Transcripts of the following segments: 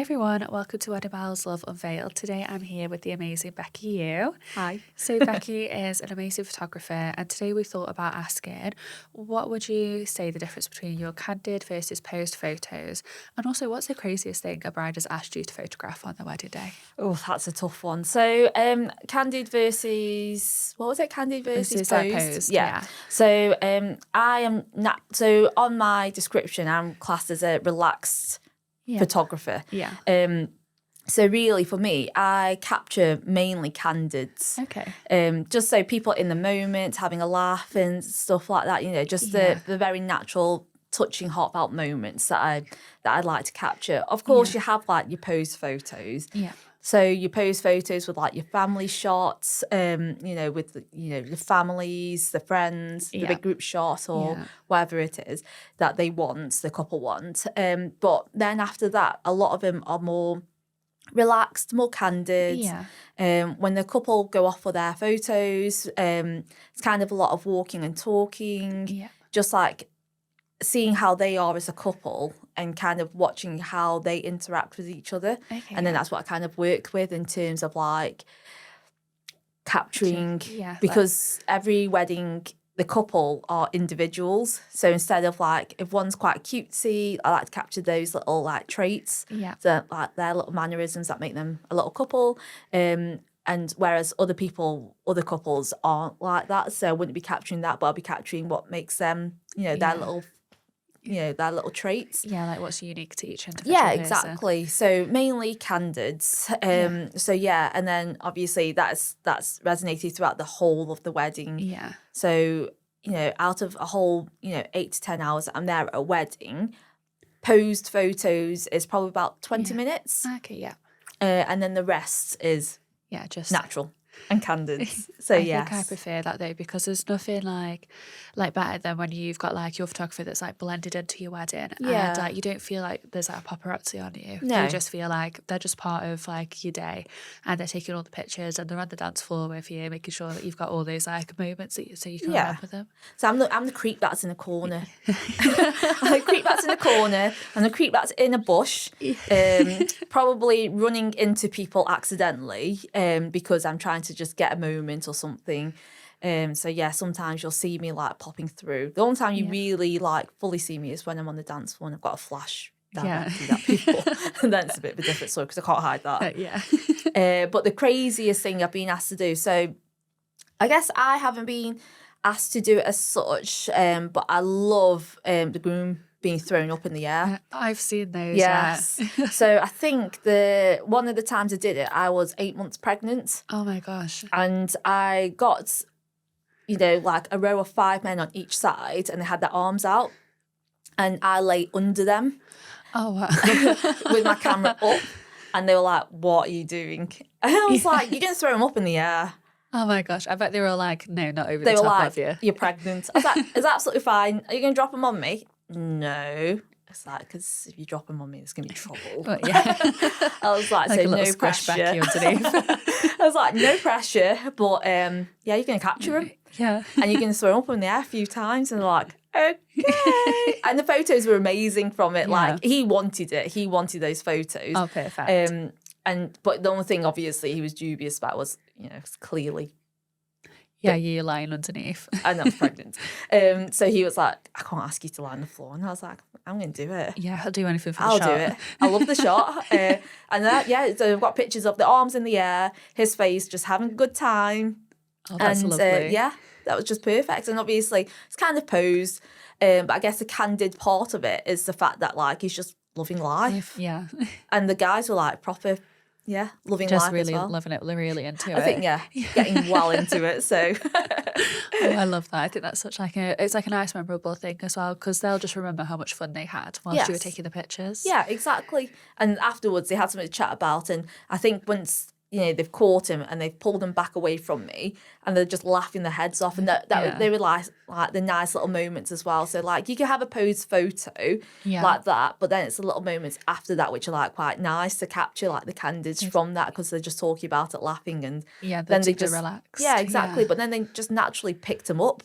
everyone, welcome to Unveiled Love Unveiled. Today I'm here with the amazing Becky Yu. Hi. So Becky is an amazing photographer, and today we thought about asking, what would you say the difference between your candid versus posed photos, and also what's the craziest thing a bride has asked you to photograph on their wedding day? Oh, that's a tough one. So, candid versus what was it? Candid versus posed. Posed, Yeah. yeah. So, I am not. So, on my description, I'm classed as a relaxed photographer. Yeah. So really, for me, I capture mainly candids. Okay. Just so people in the moment, having a laugh and stuff like that. You know, just the very natural, touching, heartfelt moments that I'd like to capture. Of course, you have like your pose photos. Yeah. So you pose photos with like your family shots, you know, with the families, the friends, the big group shot or whatever it is that they want, the couple want. But then after that, a lot of them are more relaxed, more candid. Yeah. When the couple go off for their photos, it's kind of a lot of walking and talking, just like seeing how they are as a couple and kind of watching how they interact with each other. Okay, and then that's what I kind of work with in terms of like capturing, because every wedding, the couple are individuals. So instead of like, if one's quite cutesy, I like to capture those little like traits, that like their little mannerisms that make them a little couple. And whereas other couples aren't like that, so I wouldn't be capturing that, but I'll be capturing what makes them, their little, their little traits. Yeah, like what's unique to each individual person. Exactly. So mainly candids. And then obviously that's resonated throughout the whole of the wedding. Yeah. So, out of a whole, 8 to 10 hours that I'm there at a wedding, posed photos is probably about 20 minutes. Okay, yeah. And then the rest is just natural and candid. So I think I prefer that though, because there's nothing like better than when you've got like your photographer that's like blended into your wedding, and like you don't feel like there's like a paparazzi on you. No. You just feel like they're just part of like your day, and they're taking all the pictures and they're on the dance floor with you, making sure that you've got all those like moments so you can remember them. So I'm the creep that's in a corner. I'm the creep that's in a corner, and the creep that's in a bush, probably running into people accidentally, because I'm trying to just get a moment or something. Sometimes you'll see me like popping through. The only time you really like fully see me is when I'm on the dance floor and I've got a flash directly at people. And then it's a bit of a different story because I can't hide that. But the craziest thing I've been asked to do, so I guess I haven't been asked to do it as such, but I love the groom being thrown up in the air. I've seen those. Yes. So I think one of the times I did it, I was 8 months pregnant. Oh my gosh. And I got, like a row of 5 men on each side, and they had their arms out, and I lay under them. Oh wow. With my camera up, and they were like, "What are you doing?" And I was like, "You're going to throw them up in the air." Oh my gosh, I bet they were like, "No, not over they the top like, of you. You're pregnant." I was like, "It's absolutely fine. Are you going to drop them on me?" No. It's like, because if you drop them on me, there's going to be trouble. But I was like a so little no squish pressure. Becky underneath. I was like, no pressure, but you're going to capture them. Yeah. And you're going to throw them up in the air a few times, and they're like, okay. And the photos were amazing from it. Like, he wanted it. He wanted those photos. Oh, perfect. But the only thing, obviously, he was dubious about was, it's clearly. Yeah, you're lying underneath. And I was pregnant. So he was like, I can't ask you to lie on the floor. And I was like, I'm going to do it. Yeah, I'll do anything for the I'll shot. do it. I love the shot. So I've got pictures of the arms in the air, his face just having a good time. Oh, that's lovely. That was just perfect. And obviously, it's kind of posed. But I guess the candid part of it is the fact that, like, he's just loving life. Yeah. And the guys were, like, proper... Yeah, loving just life really as well. loving it, really into it. I think, getting well into it, so. I love that. I think that's such like it's like a nice memorable thing as well, because they'll just remember how much fun they had whilst you were taking the pictures. Yeah, exactly. And afterwards they had something to chat about, and I think once, they've caught him and they've pulled him back away from me, and they're just laughing their heads off, and they were like the nice little moments as well. So like you can have a posed photo like that, but then it's the little moments after that which are like quite nice to capture, like the candids from that, because they're just talking about it, laughing, and then they just relaxed. relax. Yeah, exactly. But then they just naturally picked him up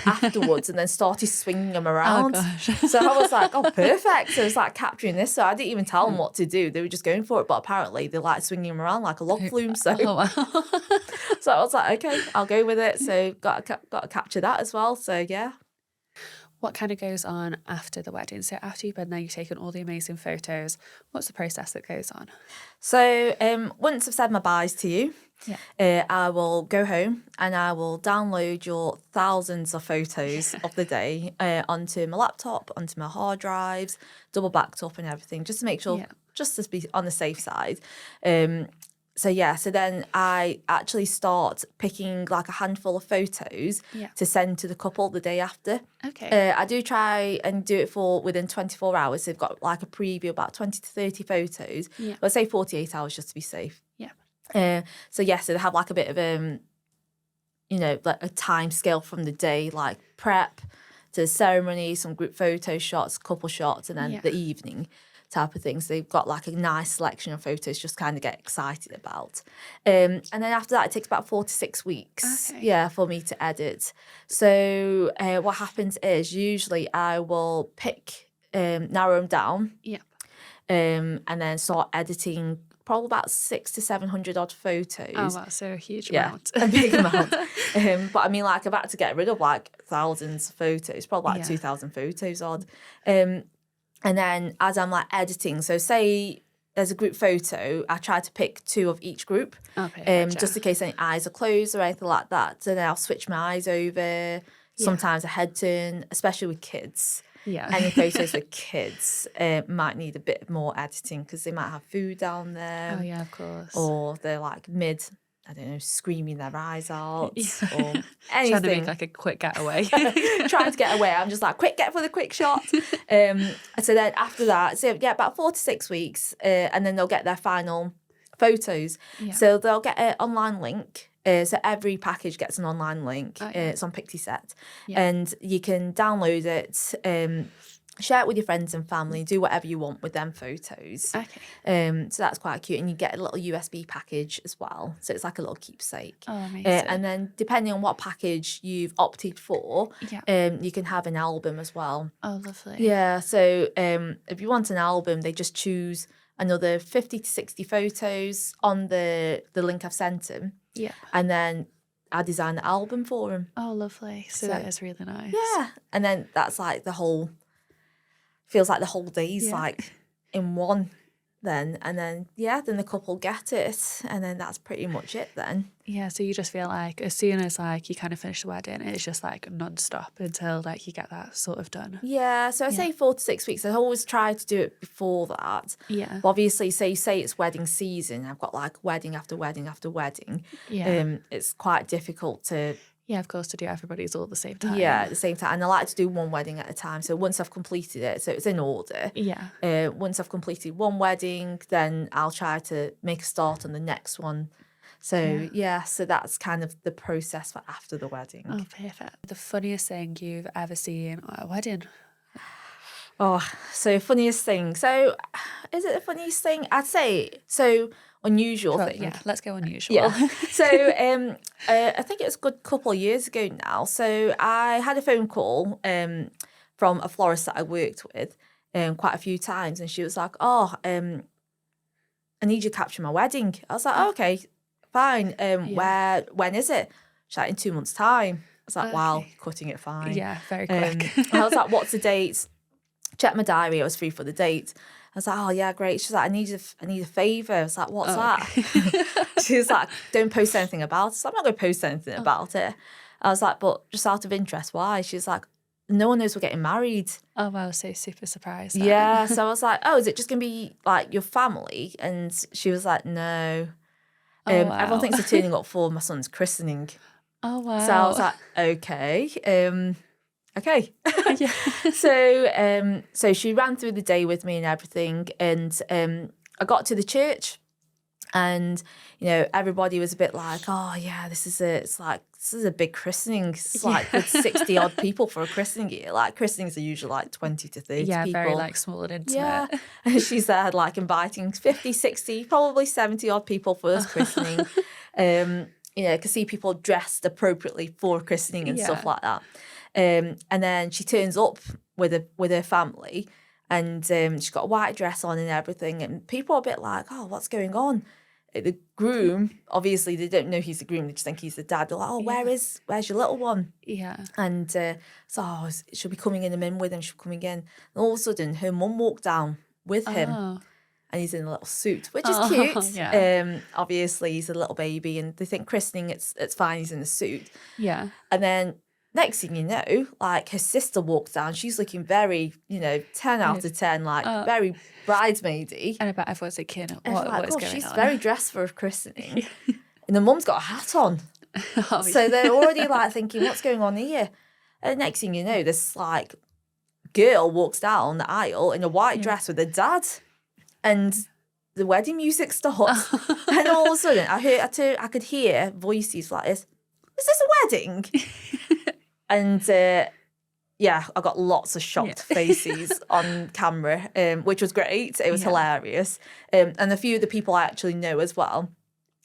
afterwards and then started swinging them Oh around. gosh. So I was like, oh, perfect. So I was like capturing this. So I didn't even tell them what to do. They were just going for it. But apparently they like swinging them around like a log flume. So, Oh wow. so I was like, okay, I'll go with it. So got to capture that as well. So yeah. What kind of goes on after the wedding? So after you've been there, you've taken all the amazing photos. What's the process that goes on? So once I've said my byes to you, Yeah. I will go home and I will download your thousands of photos of the day onto my laptop, onto my hard drives, double backed up and everything, just to make sure, Yeah. just to be on the safe side. So then I actually start picking like a handful of photos Yeah. to send to the couple the day after. Okay. I do try and do it for within 24 hours. They've got like a preview about 20 to 30 photos. Yeah. I'd say 48 hours just to be safe. Yeah. So they have like a bit of like a time scale from the day, like prep to the ceremony, some group photo shots, couple shots, and then the evening type of thing. So they've got like a nice selection of photos just kind of get excited about. And then after that, it takes about 4 to 6 weeks, for me to edit. So what happens is usually I will narrow them down, and then start editing probably about 600 to 700 odd photos. Oh wow, so a huge amount. A big amount. But I mean, like I've had to get rid of like thousands of photos, probably like 2,000 photos odd. And then as I'm like editing, so say there's a group photo, I try to pick 2 of each group, just in case any eyes are closed or anything like that. So then I'll switch my eyes over, sometimes a head turn, especially with kids. Yeah. Any photos with kids might need a bit more editing because they might have food down there. Oh yeah, of course. Or they're like screaming their eyes out or anything. Trying to make like a quick getaway. Trying to get away. I'm just like, get for the quick shot. So then after that, about 4 to 6 weeks, and then they'll get their final photos. Yeah. So they'll get an online link. So every package gets an online link. It's on PictiSet. And you can download it, share it with your friends and family, do whatever you want with them photos. Okay. So that's quite cute. And you get a little USB package as well. So it's like a little keepsake. Oh, amazing. And then depending on what package you've opted for, you can have an album as well. Oh, lovely. Yeah. So if you want an album, they just choose another 50 to 60 photos on the link I've sent them. Yeah. And then I design the album for them. Oh, lovely. So that is really nice. Yeah. And then that's like feels like the whole day's like in one then. And then, then the couple get it. And then that's pretty much it then. Yeah, so you just feel like as soon as like you kind of finish the wedding, it's just like non-stop until like you get that sort of done. Yeah, so I say 4 to 6 weeks. I always try to do it before that. Yeah. But obviously, say it's wedding season. I've got like wedding after wedding after wedding. Yeah. It's quite difficult to... Yeah, of course, to do everybody's all at the same time. Yeah, at the same time. And I like to do one wedding at a time. So once I've completed it, so it's in order. Yeah. Once I've completed one wedding, then I'll try to make a start on the next one. So, so that's kind of the process for after the wedding. Oh, perfect. The funniest thing you've ever seen at a wedding? Oh, so funniest thing. So is it the funniest thing? I'd say, so unusual thing. Yeah, let's go unusual. Yeah. So I think it was a good couple of years ago now. So I had a phone call from a florist that I worked with quite a few times. And she was like, I need you to capture my wedding. I was like, oh, okay, fine. When is it? She's like, in 2 months' time. I was like, wow, cutting it fine. Yeah, very quick. I was like, what's the date? Check my diary. I was free for the date. I was like, oh yeah, great. She's like, I need a favour. I was like, what's that? Okay. She was like, don't post anything about it. So I'm not going to post anything about it. I was like, but just out of interest, why? She's like, no one knows we're getting married. Oh wow, so super surprised. Yeah. So I was like, oh, is it just going to be like your family? And she was like, no. Wow. Everyone thinks they're turning up for my son's christening. Oh wow. So I was like, okay. Okay. Yeah. So she ran through the day with me and everything. And I got to the church and, everybody was a bit like, oh yeah, this is a big christening. It's like with 60 odd people for a christening year. Like christenings are usually like 20 to 30 people. Yeah, very like small and intimate. Yeah. And she said like inviting 50, 60, probably 70 odd people for this christening. you know, I could see people dressed appropriately for christening and stuff like that. And then she turns up with her family, and she's got a white dress on and everything, and people are a bit like, oh, what's going on? The groom, obviously, they don't know he's the groom. They just think he's the dad. They're like, oh, where's your little one? Yeah. And so, oh, she'll be coming in with him. She'll be coming in. And all of a sudden, her mum walked down with him. Oh. And he's in a little suit, which is cute. Yeah. Obviously, he's a little baby, and they think christening, it's fine. He's in a suit. Yeah. And then next thing you know, like, her sister walks down. She's looking very, 10 out of 10, like very bridesmaidy. And I bet everyone's thinking, And what like, is going she's on? very dressed for a christening. And the mum's got a hat on. Oh, So they're already like thinking, what's going on here? And next thing you know, this like girl walks down the aisle in a white dress with her dad. And the wedding music starts. And all of a sudden, I could hear voices like this. Is this a wedding? And I got lots of shocked faces on camera, which was great. It was hilarious. And a few of the people I actually know as well.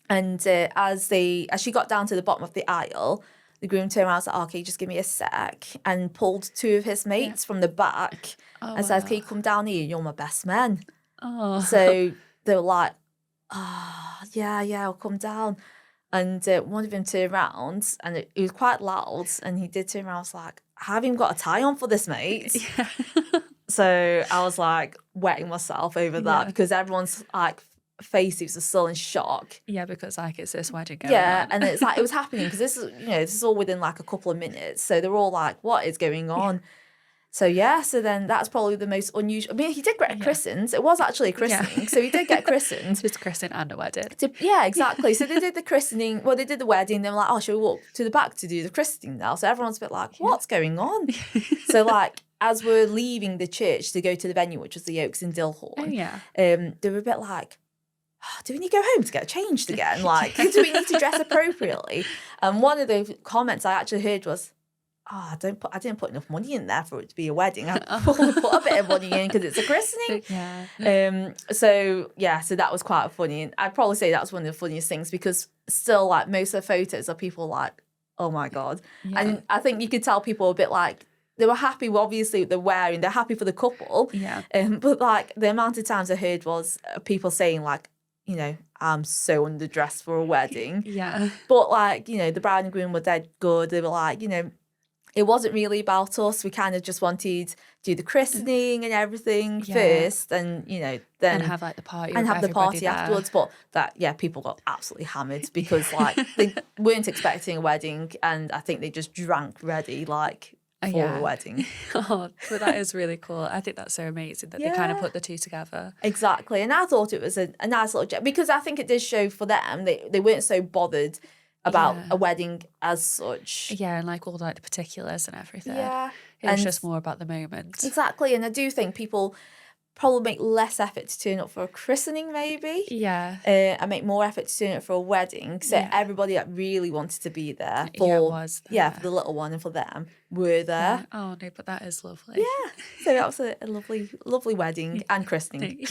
And as she got down to the bottom of the aisle, the groom turned around and said, oh, okay, just give me a sec, and pulled two of his mates from the back and said, can you come down here? You're my best men. Oh. So they were like, oh, yeah, I'll come down. And one of them turned around, and it was quite loud, and he did turn around and was like, I haven't even got a tie on for this, mate. Yeah. So I was like wetting myself over that because everyone's like faces are still in shock. Yeah, because like it's this wedding going on. And it's like it was happening because this is all within like a couple of minutes. So they're all like, what is going on? So then that's probably the most unusual. I mean, he did get christened. It was actually a christening. So he did get christened. Just christened and a wedding. Exactly. So they did the christening. Well, they did the wedding. They were like, oh, shall we walk to the back to do the christening now? So everyone's a bit like, what's going on? So like, as we're leaving the church to go to the venue, which was the Oaks in Dilhorn, they were a bit like, oh, do we need to go home to get changed again? Like, do we need to dress appropriately? And one of the comments I actually heard was, oh, I didn't put enough money in there for it to be a wedding. I put a bit of money in because it's a christening. So that was quite funny. And I'd probably say that was one of the funniest things because still, like, most of the photos are people like, oh my God. Yeah. And I think you could tell people a bit like, they were happy, obviously, they're happy for the couple. Yeah. But like the amount of times I heard was people saying like, I'm so underdressed for a wedding. Yeah. But like, the bride and groom were dead good. They were like, it wasn't really about us. We kind of just wanted to do the christening and everything first, and then and have like the party and have the party there afterwards. But people got absolutely hammered because like they weren't expecting a wedding, and I think they just drank ready like for a wedding. Oh, but that is really cool. I think that's so amazing that they kind of put the two together. Exactly, and I thought it was a nice little because I think it did show for them they weren't so bothered about a wedding as such. Yeah, and like all like the particulars and everything. Yeah. It was just more about the moment. Exactly. And I do think people probably make less effort to turn up for a christening maybe. Yeah. And make more effort to turn up for a wedding. So everybody that really wanted to be there for for the little one and for them were there. Yeah. Oh no, but that is lovely. Yeah. So that was a lovely, lovely wedding and christening.